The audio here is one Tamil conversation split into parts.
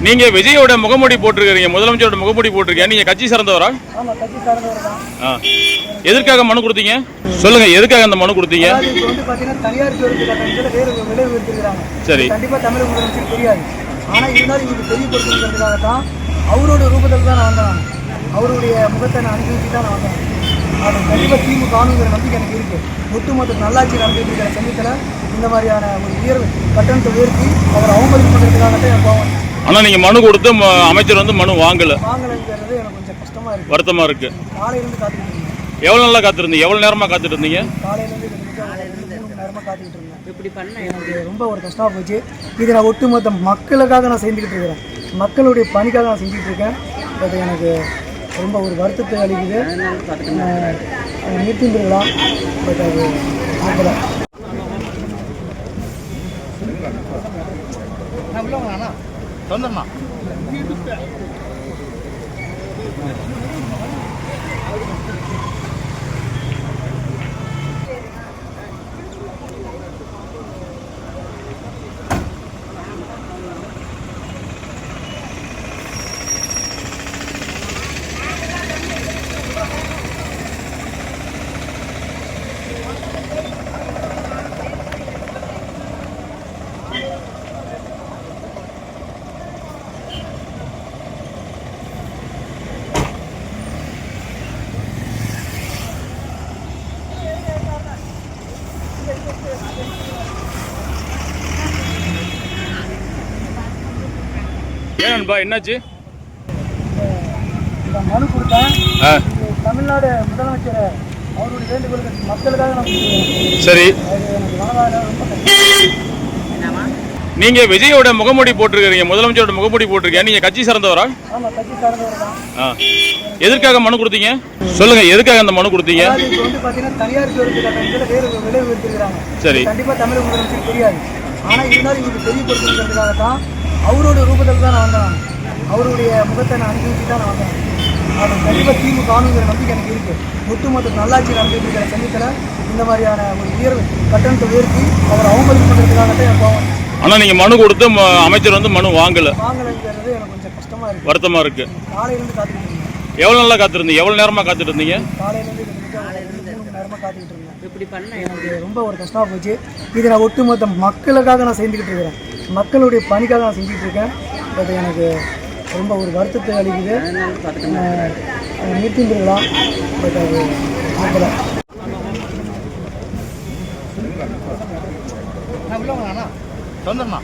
நீங்க விஜயோட முகமூடி போட்டிருக்கீங்க, முதலமைச்சரோட முகமூடி போட்டிருக்கீங்க. நீங்க கட்சி சார்ந்தவரா? ஆமா, கட்சி சார்ந்தவர் தான். எதற்காக மனு கொடுத்தீங்க? சொல்லுங்க, எதுக்காக அந்த மனு கொடுத்தீங்க? இப்போ வந்து பாத்தீங்கன்னா தனியார் பேருந்து கட்டணத்தில் வேறு விலை உயர்த்திருக்கிறாங்க. சரி, கண்டிப்பா தமிழக முதலமைச்சர் தெரியாது. ஆனா இருந்தாலும் இவங்க தெரியப்படுத்துறதுக்காக தான் அவரோட ரூபத்தில் தான் நான் வந்தேன். அவருடைய முகத்தை நான் அனுபவிச்சு தான் நான் வந்தேன். அது கண்டிப்பாக திமுக ஆணுங்கிற நம்பிக்கை எனக்கு இருக்கு. ஒட்டுமொத்த நல்லாட்சி நடந்துட்டு இருக்கிற சமயத்தில் இந்த மாதிரியான ஒரு உயர்வு கட்டணத்தை உயர்த்தி அவர் அவமதிப்பு பண்ணுறதுக்காகத்தான் எனக்கு போவேன். ஆனால் நீங்கள் மனு கொடுத்து அமைச்சர் வந்து மனு வாங்கலைங்கிறது எனக்கு கொஞ்சம் கஷ்டமாக இருக்குது, வருத்தமாக இருக்கு. காலையிலேருந்து காத்துக்கிட்டு இருந்தேன். எவ்வளோ நாளாக காத்திருந்தீங்க? எவ்வளோ நேரமாக காத்துட்டு இருந்தீங்க? காலையிலேருந்து 3 மணி நேரமாக காத்துக்கிட்டு இருந்தேன். இப்படி பண்ண எனக்கு ரொம்ப ஒரு கஷ்டமாக போச்சு. இது நான் ஒட்டுமொத்த மக்களுக்காக நான் செஞ்சுக்கிட்டு இருக்கிறேன், மக்களுடைய பணிக்காக நான் செஞ்சுட்டு இருக்கேன். அது எனக்கு ரொம்ப ஒரு வருத்தத்தை அளிக்குது. நிறுத்திருக்கலாம், பட் அது ஆகலை. சொந்தம்மா ஏன்பா என்னாச்சு? மனு கொடுத்தேன். தமிழ்நாடு முதலமைச்சர் அவருடைய வேண்டுகோளுக்கு மக்களுக்காக நான் சரி, எனக்கு மனதார ரொம்ப நீங்க விஜயோட முகமூடி போட்டிருக்கீங்க, முதலமைச்சரோட முகமூடி போட்டிருக்கீங்க. நீங்க கட்சி சார்ந்தவரா? ஆமா, கட்சி சார்ந்தவர் தான். எதற்காக மனு கொடுத்தீங்க? சொல்லுங்க, எதுக்காக அந்த மனு கொடுத்தீங்க? இப்போ வந்து பாத்தீங்கன்னா தனியார் பேருந்து கட்டணத்தில் வேறு விலை உயர்த்திருக்கிறாங்க. சரி, கண்டிப்பா தமிழக முதலமைச்சர் தெரியாது. ஆனா இருந்தாலும் இவங்க தெரியப்படுத்துறதுக்காக தான் அவரோட ரூபத்தில் தான் நான் வந்தேன். அவருடைய முகத்தை நான் அனுபவிச்சு தான் நான் வந்தேன். அது கண்டிப்பாக திமுக ஆணுங்கிற நம்பிக்கை எனக்கு இருக்குது. ஒட்டுமொத்த நல்லாட்சி நடந்துட்டு இருக்கிற சமயத்தில் இந்த மாதிரியான ஒரு உயர்வு கட்டணத்தை உயர்த்தி அவர் அவமதிப்பு பண்ணுறதுக்காகத்தான் எனக்கு போவேன். ஆனால் நீங்கள் மனு கொடுத்து அமைச்சர் வந்து மனு வாங்கலைங்கிறது எனக்கு கொஞ்சம் கஷ்டமாக இருக்குது, வருத்தமாக இருக்கு. காலையிலேருந்து காத்துக்கிட்டு இருந்தேன். எவ்வளோ நாளாக காத்திருந்தீங்க? எவ்வளோ நேரமாக காத்துட்டு இருந்தீங்க? காலையிலேருந்து 3 மணி நேரமாக காத்துக்கிட்டு இருந்தேன். இப்படி பண்ண எனக்கு ரொம்ப ஒரு கஷ்டமாக போச்சு. இது நான் ஒட்டுமொத்த மக்களுக்காக நான் செஞ்சுக்கிட்டு இருக்கிறேன், மக்களுடைய பணிக்காக நான் செஞ்சுட்டு இருக்கேன். அது எனக்கு ரொம்ப ஒரு வருத்தத்தை அளிக்குது. நிறுத்திருக்கலாம், பட் அது ஆகலை. சொந்தம்மா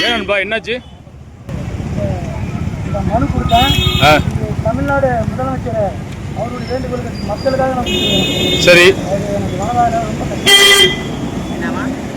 ஏன்பா என்னாச்சு? மனு கொடுத்தேன். தமிழ்நாடு முதலமைச்சர் அவருடைய வேண்டுகோளுக்கு மக்களுக்காக நான் சரி, எனக்கு மனதார ரொம்ப